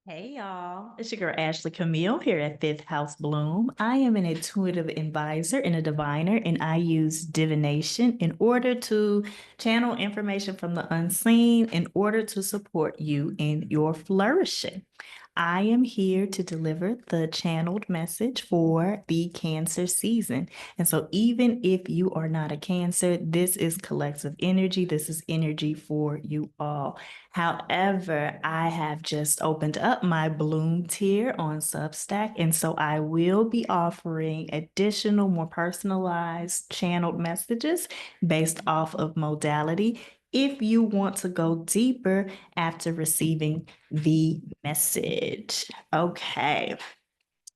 Hey y'all, it's your girl Ashley Camille here at Fifth House Bloom. I am an intuitive advisor and a diviner, and I use divination in order to channel information from the unseen in order to support you in your flourishing. I am here to deliver the channeled message for the Cancer season. And so, even if you are not a Cancer, this is collective energy. This is energy for you all. However, I have just opened up my Bloom tier on Substack, and so I will be offering additional, more personalized channeled messages based off of modality if you want to go deeper after receiving the message. Okay.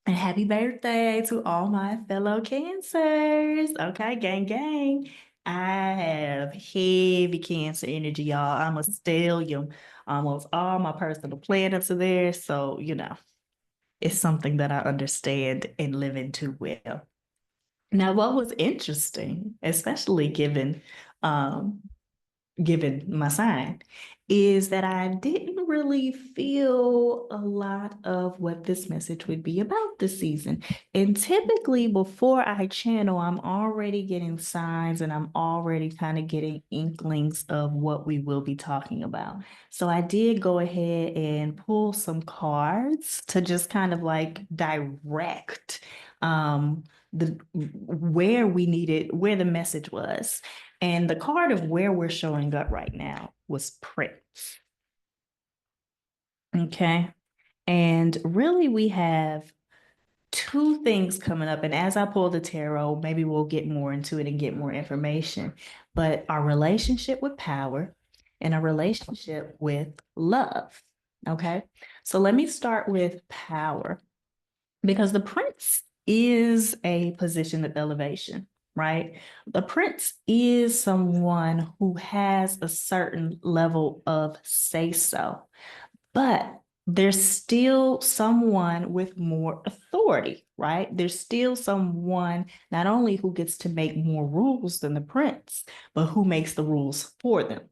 And happy birthday to all my fellow Cancers. Okay, gang, gang. I have heavy Cancer energy, y'all. I'm a stellium. Almost all my personal planets are there. So, it's something that I understand and live into well. Now, what was interesting, especially um, given my sign, is that I didn't really feel a lot of what this message would be about this season. And typically, before I channel, I'm already getting signs and I'm already kind of getting inklings of what we will be talking about. So I did go ahead and pull some cards to just kind of like direct the where the message was. And the card of where we're showing up right now was Prince. Okay. And really, we have two things coming up. And as I pull the tarot, maybe we'll get more into it and get more information. But our relationship with power and our relationship with love. Okay. So let me start with power because the prince is a position of elevation, right? The prince is someone who has a certain level of say so, but there's still someone with more authority, right? There's still someone not only who gets to make more rules than the prince, but who makes the rules for them,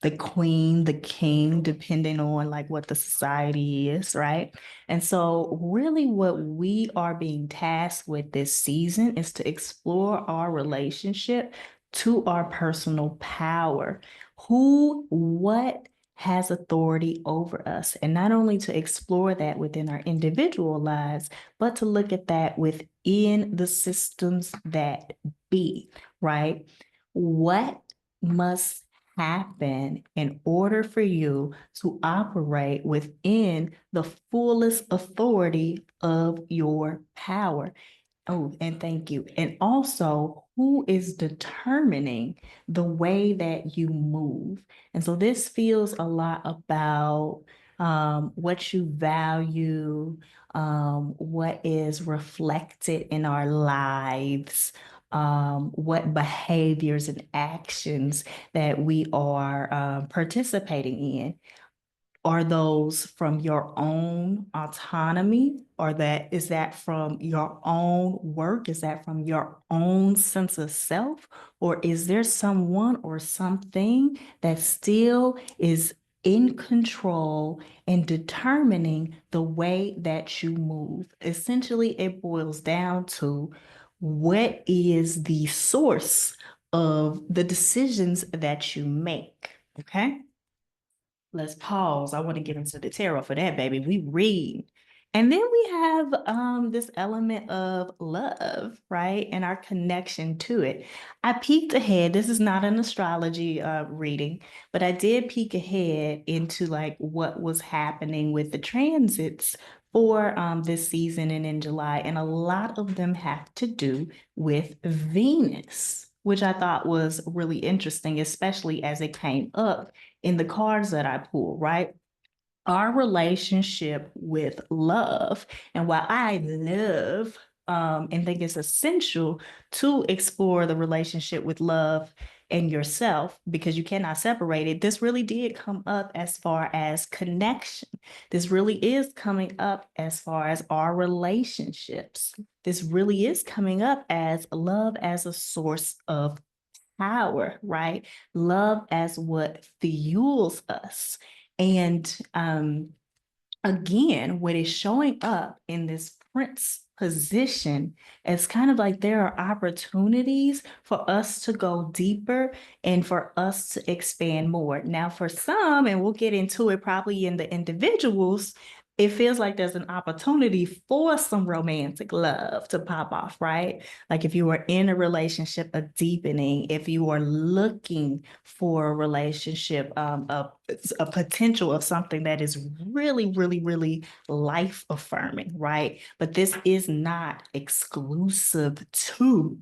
the queen, the king, depending on like what the society is, right? And so, really, what we are being tasked with this season is to explore our relationship to our personal power. What has authority over us? And not only to explore that within our individual lives, but to look at that within the systems that be, right? What must happen in order for you to operate within the fullest authority of your power? Oh, and thank you. And also, who is determining the way that you move? And so this feels a lot about what you value, what is reflected in our lives, what behaviors and actions that we are participating in. Are those from your own autonomy? Or that is that from your own work? Is that from your own sense of self? Or is there someone or something that still is in control and determining the way that you move? Essentially, it boils down to what is the source of the decisions that you make. Okay. Let's pause. I want to get into the tarot for that, baby. We read. And then we have this element of love, right? And our connection to it. I peeked ahead. This is not an astrology reading, but I did peek ahead into like what was happening with the transits for this season and in July. And a lot of them have to do with Venus, which I thought was really interesting, especially as it came up in the cards that I pull, right? Our relationship with love. And while I love and think it's essential to explore the relationship with love and yourself because you cannot separate it, this really did come up as far as connection. This really is coming up as far as our relationships. This really is coming up as love as a source of power, right? Love as what fuels us. And again, what is showing up in this Prince position is kind of like there are opportunities for us to go deeper and for us to expand more. Now, for some, and we'll get into it probably in the individuals, it feels like there's an opportunity for some romantic love to pop off, right? Like if you were in a relationship, a deepening, if you are looking for a relationship, a potential of something that is really, really, really life affirming, right? But this is not exclusive to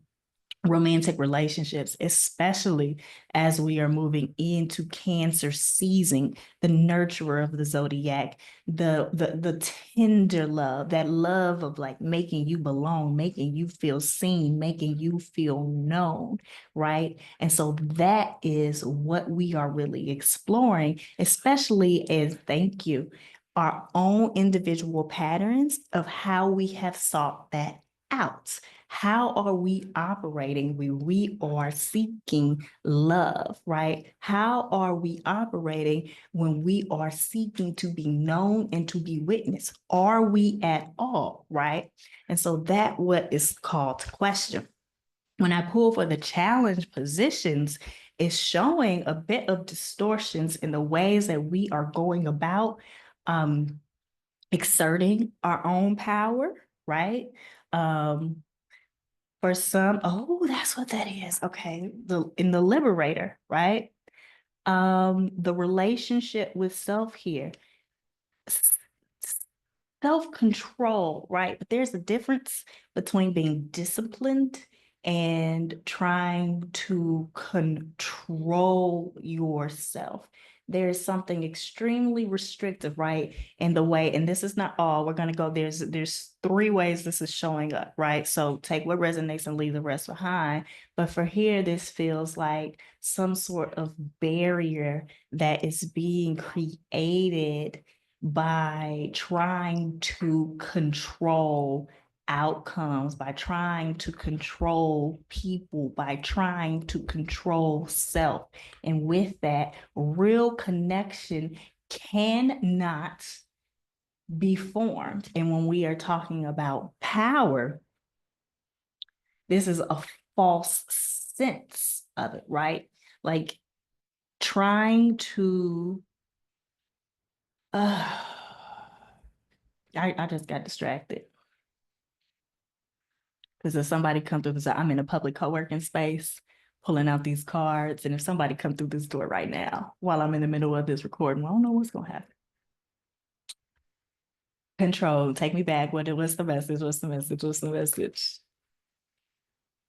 romantic relationships, especially as we are moving into Cancer season, the nurturer of the zodiac, the tender love, that love of like making you belong, making you feel seen, making you feel known, right? And so that is what we are really exploring, especially as, thank you, our own individual patterns of how we have sought that out. How are we operating when we are seeking love, right? How are we operating when we are seeking to be known and to be witnessed? Are we at all, right? And so that what is called to question. When I pull for the challenge positions, it's showing a bit of distortions in the ways that we are going about exerting our own power, right? Um, for some, oh, that's what that is. Okay. In the liberator, right? The relationship with self here. Self-control, right? But there's a difference between being disciplined and trying to control yourself. There's something extremely restrictive, right? In the way, and this is not all, we're gonna go, there's three ways this is showing up, right? So take what resonates and leave the rest behind. But for here, this feels like some sort of barrier that is being created by trying to control outcomes, by trying to control people, by trying to control self. And with that, real connection cannot be formed. And when we are talking about power, this is a false sense of it, right? Like trying to I just got distracted because if somebody come through this, I'm in a public co-working space pulling out these cards. And if somebody come through this door right now while I'm in the middle of this recording, well, I don't know what's going to happen. Control, take me back. What's the message? What's the message? What's the message?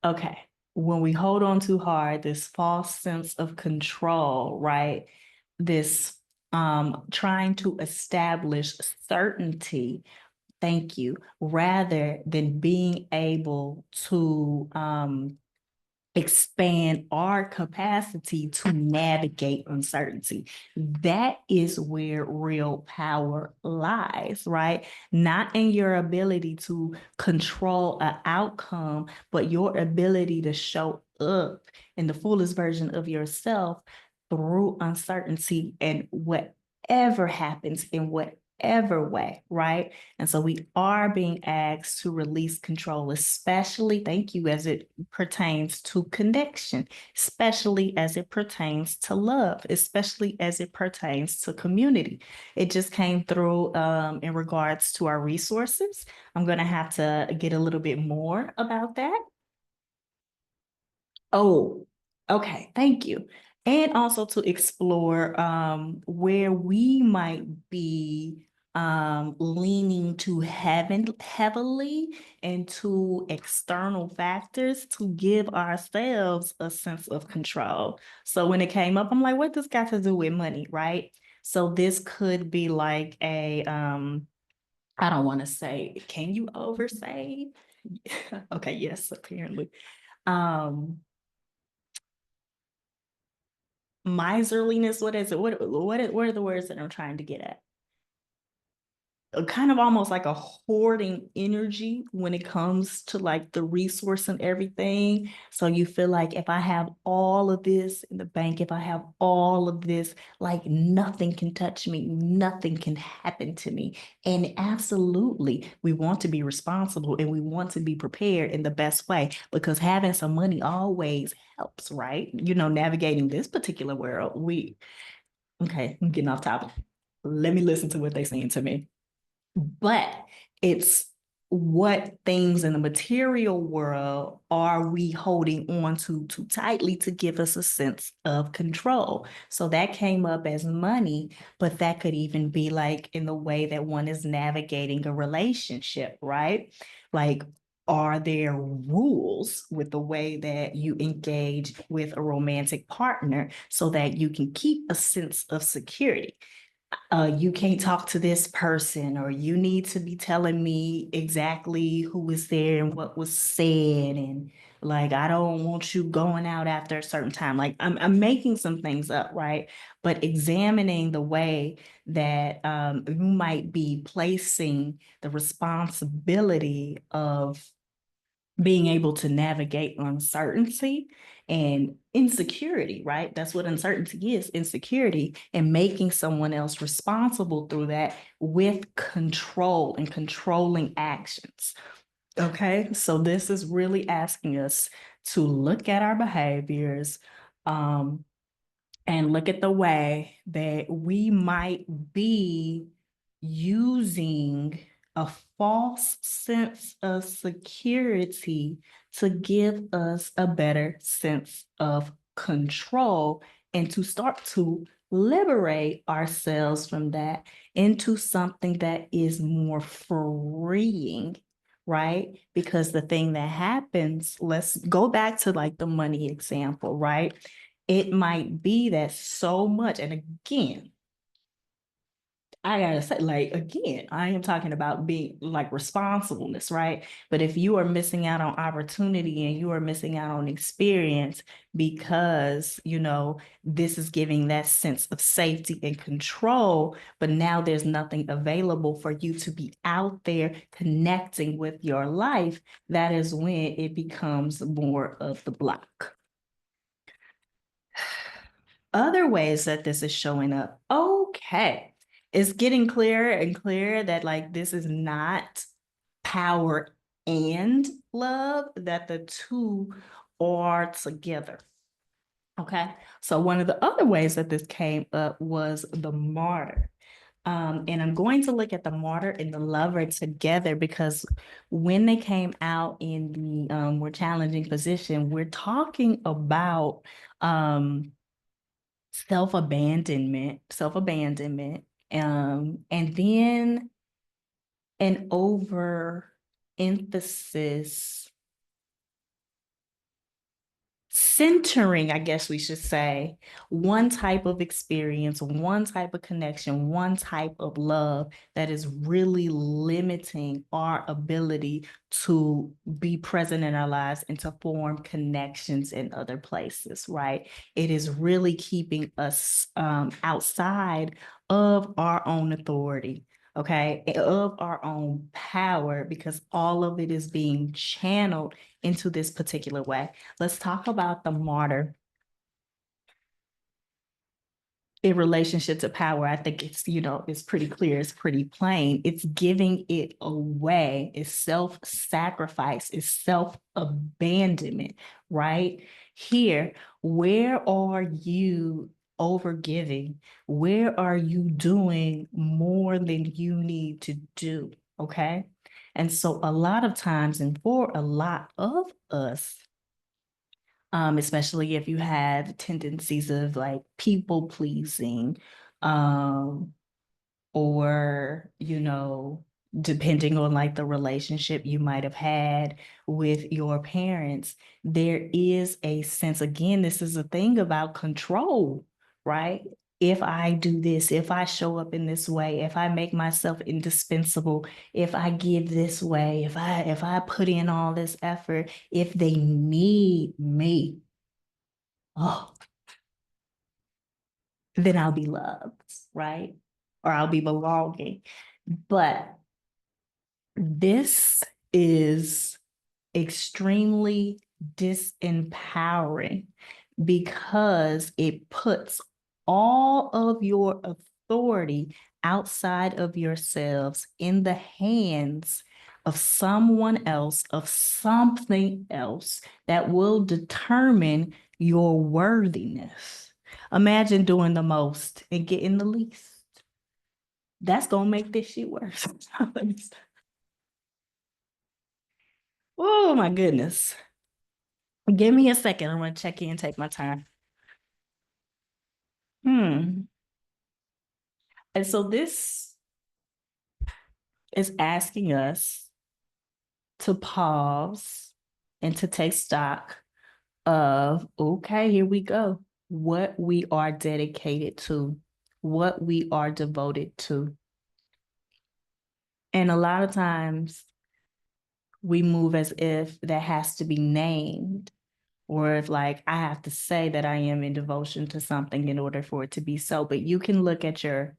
Okay. When we hold on too hard, this false sense of control, right? This trying to establish certainty, thank you, rather than being able to expand our capacity to navigate uncertainty. That is where real power lies, right? Not in your ability to control an outcome, but your ability to show up in the fullest version of yourself through uncertainty and whatever happens in whatever way, right? And so we are being asked to release control, especially, thank you, as it pertains to connection, especially as it pertains to love, especially as it pertains to community. It just came through in regards to our resources. I'm going to have to get a little bit more about that. Oh, okay. Thank you. And also to explore where we might be leaning too heavily into external factors to give ourselves a sense of control. So when it came up, I'm like, what does got to do with money, right? So this could be like a I don't want to say, can you oversave? Okay, yes, apparently. Um, Miserliness, what is it? What are the words that I'm trying to get at? kind of almost like a hoarding energy when it comes to like the resource and everything. So you feel like if I have all of this in the bank, if I have all of this, like nothing can touch me, nothing can happen to me. And absolutely, we want to be responsible and we want to be prepared in the best way because having some money always helps, right? You know, navigating this particular world. Okay, I'm getting off topic. Let me listen to what they're saying to me. But it's what things in the material world are we holding on to too tightly to give us a sense of control? So that came up as money, but that could even be like in the way that one is navigating a relationship, right? Like, are there rules with the way that you engage with a romantic partner so that you can keep a sense of security? You can't talk to this person, or you need to be telling me exactly who was there and what was said. And like, I don't want you going out after a certain time. Like, I'm making some things up, right? But examining the way that you might be placing the responsibility of being able to navigate uncertainty and insecurity, right? That's what uncertainty is, insecurity, and making someone else responsible through that with control and controlling actions. Okay, so this is really asking us to look at our behaviors, um, and look at the way that we might be using a false sense of security to give us a better sense of control and to start to liberate ourselves from that into something that is more freeing, right? Because the thing that happens, let's go back to like the money example, right? It might be that so much, and again, I gotta say, like, again, I am talking about being like responsibleness, right? But if you are missing out on opportunity and you are missing out on experience because, you know, this is giving that sense of safety and control, but now there's nothing available for you to be out there connecting with your life, that is when it becomes more of the block. Other ways that this is showing up. Okay. It's getting clearer and clearer that like this is not power and love, that the two are together. Okay. So one of the other ways that this came up was the martyr. And I'm going to look at the martyr and the lover together because when they came out in the more challenging position, we're talking about self-abandonment, and then an overemphasis, centering, I guess we should say, one type of experience, one type of connection, one type of love that is really limiting our ability to be present in our lives and to form connections in other places, right? It is really keeping us outside of our own authority. Okay, of our own power, because all of it is being channeled into this particular way. Let's talk about the martyr in relationship to power. I think it's, you know, it's pretty clear, it's pretty plain. It's giving it away, it's self-sacrifice, it's self-abandonment, right? Here, where are you overgiving? Where are you doing more than you need to do? Okay. And so a lot of times, and for a lot of us, especially if you have tendencies of like people pleasing, um, or, you know, depending on like the relationship you might have had with your parents, there is a sense, again, this is a thing about control, right? If I do this, if I show up in this way, if I make myself indispensable, if I give this way, if I put in all this effort, if they need me, oh, then I'll be loved, right? Or I'll be belonging. But this is extremely disempowering because it puts all of your authority outside of yourselves in the hands of someone else, of something else that will determine your worthiness. Imagine doing the most and getting the least. That's going to make this shit worse. Oh my goodness. Give me a second. I'm going to check in, take my time. And so this is asking us to pause and to take stock of, okay, here we go, what we are dedicated to, what we are devoted to. And a lot of times we move as if that has to be named, or if like I have to say that I am in devotion to something in order for it to be so. But you can look at your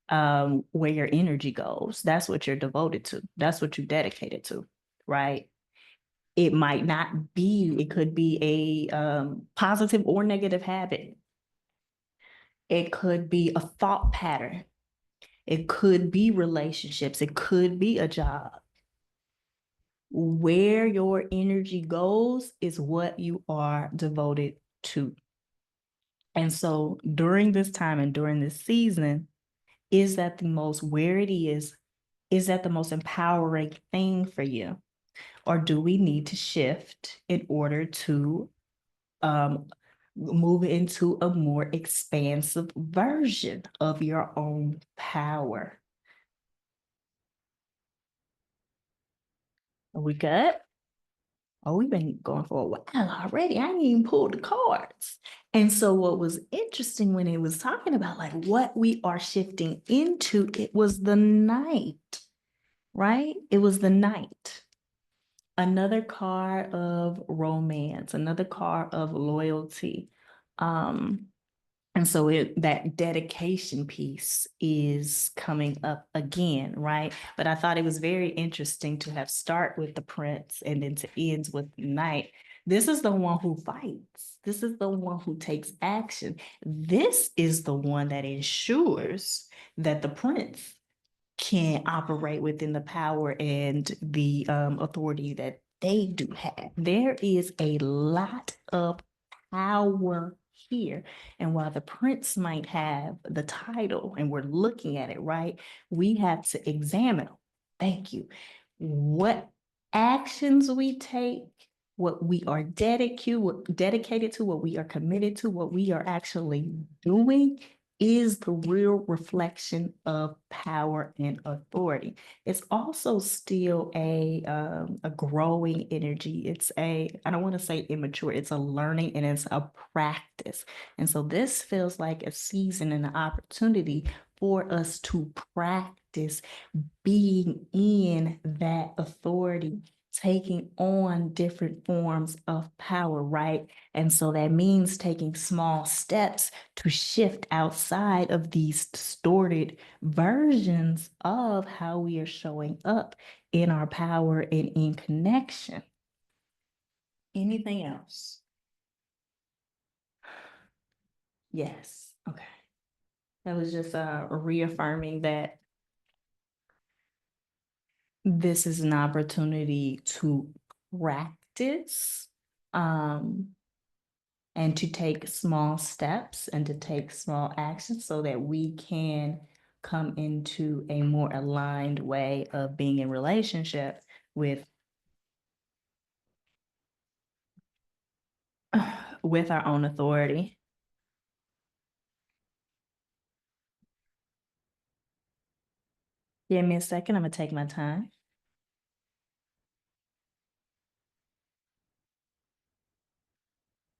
where your energy goes. That's what you're devoted to. That's what you're dedicated to, right? It might not be, it could be a positive or negative habit. It could be a thought pattern. It could be relationships. It could be a job. Where your energy goes is what you are devoted to. And so during this time and during this season, is that the most, where it is that the most empowering thing for you? Or do we need to shift in order to um, move into a more expansive version of your own power? Are we good? Oh, we've been going for a while already. I ain't even pulled the cards. And so what was interesting when it was talking about like what we are shifting into, it was the night, right? It was the night. Another card of romance, another card of loyalty. Um, and so that dedication piece is coming up again, right? But I thought it was very interesting to have start with the prince and then to end with the knight. This is the one who fights. This is the one who takes action. This is the one that ensures that the prince can operate within the power and the authority that they do have. There is a lot of power here. And while the prince might have the title and we're looking at it, right, we have to examine, thank you, what actions we take, what we are dedicated to, what we are committed to, what we are actually doing is the real reflection of power and authority. It's also still a growing energy. It's I don't want to say immature, it's a learning and it's a practice. And so this feels like a season and an opportunity for us to practice being in that authority, taking on different forms of power, right? And so that means taking small steps to shift outside of these distorted versions of how we are showing up in our power and in connection. Anything else? Yes. Okay. That was just reaffirming that this is an opportunity to practice um, and to take small steps and to take small actions so that we can come into a more aligned way of being in relationship with our own authority. Give me a second. I'm gonna take my time.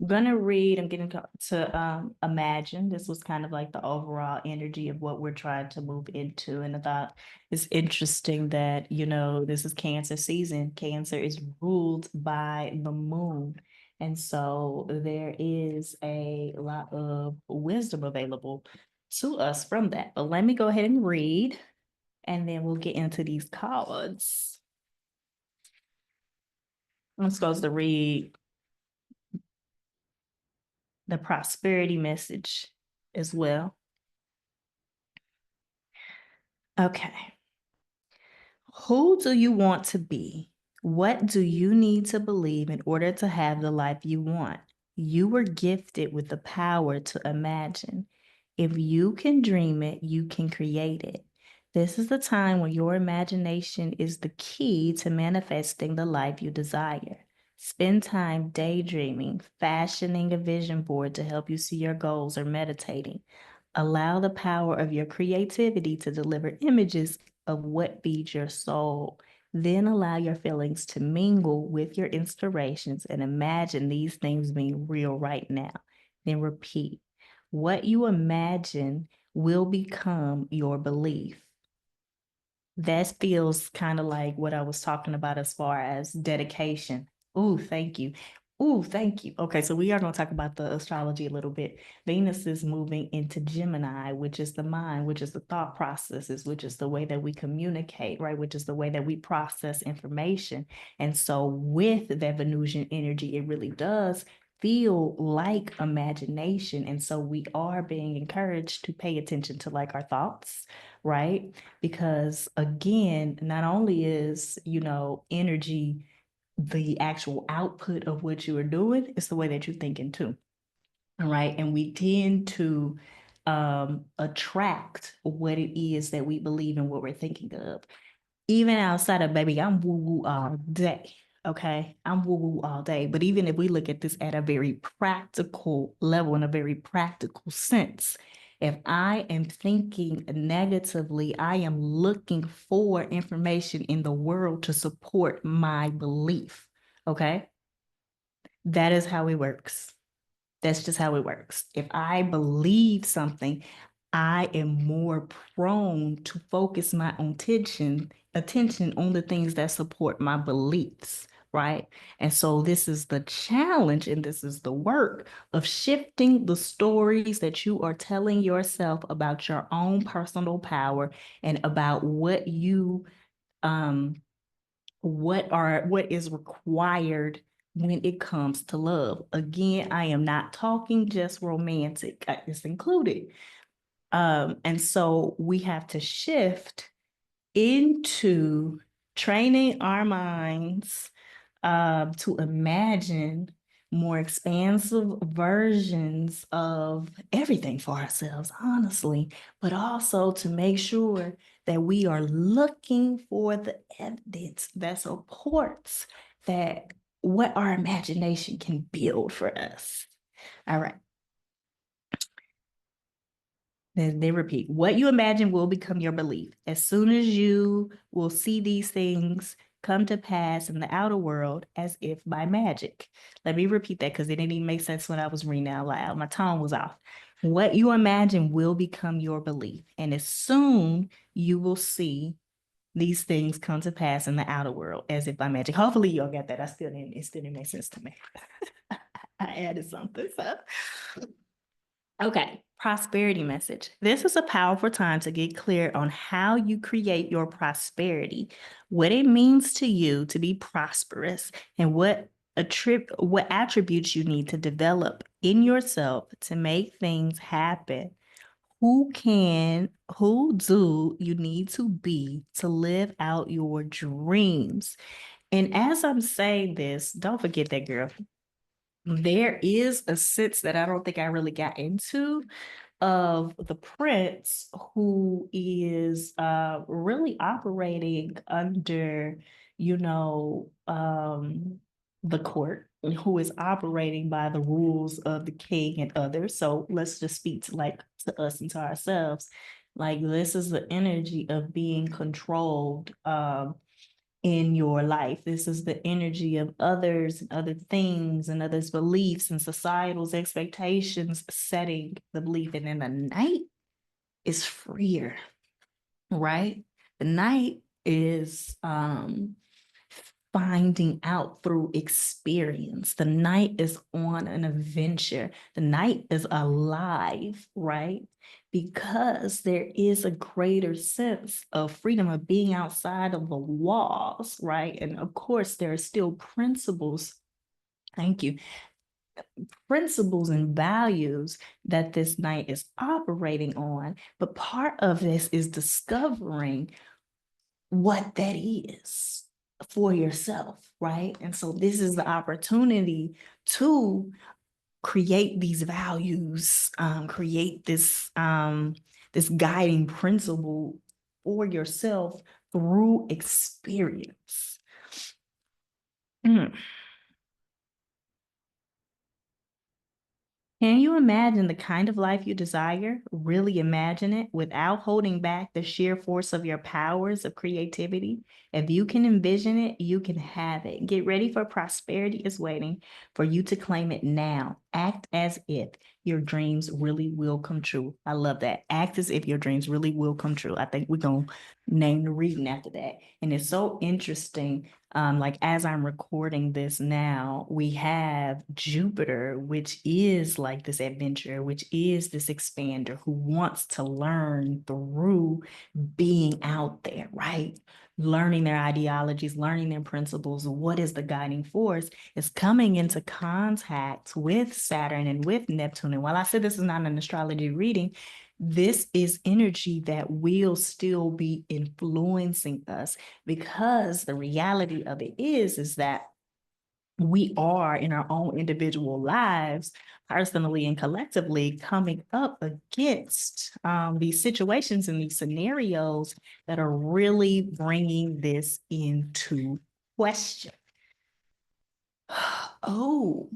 I'm gonna read. I'm getting to imagine. This was kind of like the overall energy of what we're trying to move into. And I thought it's interesting that, this is Cancer season. Cancer is ruled by the moon. And so there is a lot of wisdom available to us from that. But let me go ahead and read. And then we'll get into these cards. I'm supposed to read the prosperity message as well. Okay. Who do you want to be? What do you need to believe in order to have the life you want? You were gifted with the power to imagine. If you can dream it, you can create it. This is the time when your imagination is the key to manifesting the life you desire. Spend time daydreaming, fashioning a vision board to help you see your goals, or meditating. Allow the power of your creativity to deliver images of what feeds your soul. Then allow your feelings to mingle with your inspirations and imagine these things being real right now. Then repeat. What you imagine will become your belief. That feels kind of like what I was talking about as far as dedication. Oh, thank you. Oh, thank you. Okay, so we are going to talk about the astrology a little bit. Venus is moving into Gemini, which is the mind, which is the thought processes, which is the way that we communicate, right? Which is the way that we process information. And so with that Venusian energy, it really does feel like imagination. And so we are being encouraged to pay attention to like our thoughts, right? Because again, not only is, energy the actual output of what you are doing, it's the way that you're thinking too. All right. And we tend to attract what it is that we believe in, what we're thinking of. Even outside of baby, I'm woo-woo all day. Okay. I'm woo-woo all day. But even if we look at this at a very practical level, in a very practical sense, if I am thinking negatively, I am looking for information in the world to support my belief. Okay. That is how it works. That's just how it works. If I believe something, I am more prone to focus my attention on the things that support my beliefs, right? And so this is the challenge and this is the work of shifting the stories that you are telling yourself about your own personal power and about um what is required when it comes to love. Again, I am not talking just romantic. It's included. And so we have to shift into training our minds to imagine more expansive versions of everything for ourselves, honestly, but also to make sure that we are looking for the evidence that supports that what our imagination can build for us. All right. Then they repeat, what you imagine will become your belief. As soon as you will see these things come to pass in the outer world as if by magic. Let me repeat that because it didn't even make sense when I was reading out loud. My tone was off. What you imagine will become your belief. And as soon you will see these things come to pass in the outer world as if by magic. Hopefully y'all got that. It still didn't make sense to me. I added something. So. Okay, prosperity message. This is a powerful time to get clear on how you create your prosperity, what it means to you to be prosperous, and what attributes you need to develop in yourself to make things happen. Who do you need to be to live out your dreams? And as I'm saying this, don't forget that, girl. There is a sense that I don't think I really got into of the prince who is really operating under, the court, who is operating by the rules of the king and others. So let's just speak to us and to ourselves. Like this is the energy of being controlled in your life. This is the energy of others and other things and others' beliefs and societal's expectations setting the belief. And then the night is freer, right? The night is finding out through experience. The night is on an adventure. The night is alive, right? because there is a greater sense of freedom of being outside of the walls, right? And of course, there are still principles. Thank you. Principles and values that this night is operating on. But part of this is discovering what that is for yourself, right? And so this is the opportunity to create these values, create this guiding principle for yourself through experience. Mm. Can you imagine the kind of life you desire? Really imagine it without holding back the sheer force of your powers of creativity. If you can envision it, you can have it. Get ready for prosperity is waiting for you to claim it now. Act as if your dreams really will come true. I love that. Act as if your dreams really will come true. I think we're going to name the reading after that. And it's so interesting like as I'm recording this now, we have Jupiter, which is like this adventurer, which is this expander who wants to learn through being out there, right? Learning their ideologies, learning their principles. What is the guiding force? Is coming into contact with Saturn and with Neptune. And while I said this is not an astrology reading, this is energy that will still be influencing us, because the reality of it is that we are in our own individual lives, personally and collectively, coming up against these situations and these scenarios that are really bringing this into question. Oh,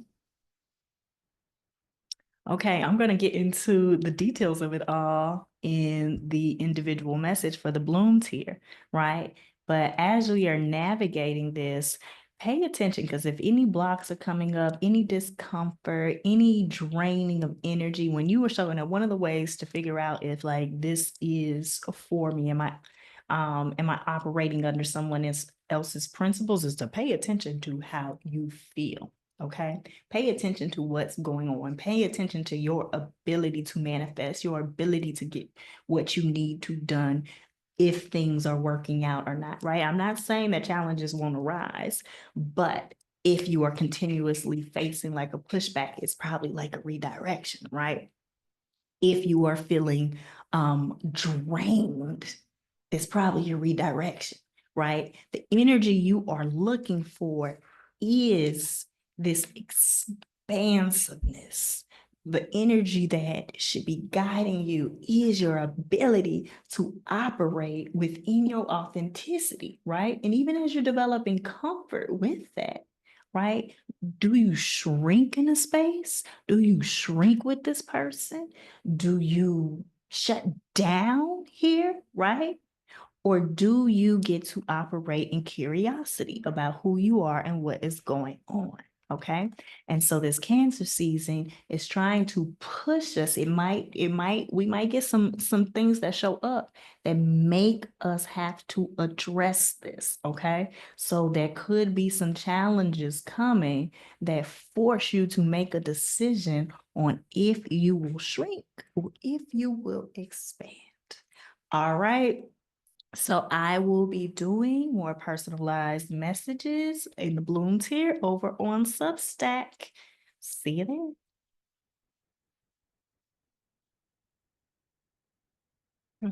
okay, I'm going to get into the details of it all in the individual message for the blooms here, right? But as we are navigating this, pay attention, because if any blocks are coming up, any discomfort, any draining of energy, when you were showing up, one of the ways to figure out if like this is for me, am I operating under someone else's principles, is to pay attention to how you feel. Okay. Pay attention to what's going on. Pay attention to your ability to manifest, your ability to get what you need to done if things are working out or not, right? I'm not saying that challenges won't arise, but if you are continuously facing like a pushback, it's probably like a redirection, right? If you are feeling drained, it's probably your redirection, right? The energy you are looking for is this expansiveness. The energy that should be guiding you is your ability to operate within your authenticity, right? And even as you're developing comfort with that, right? Do you shrink in a space? Do you shrink with this person? Do you shut down here, right? Or do you get to operate in curiosity about who you are and what is going on? Okay. And so this Cancer season is trying to push us. We might get some things that show up that make us have to address this. Okay. So there could be some challenges coming that force you to make a decision on if you will shrink or if you will expand. All right. So I will be doing more personalized messages in the Bloom tier over on Substack. See you there.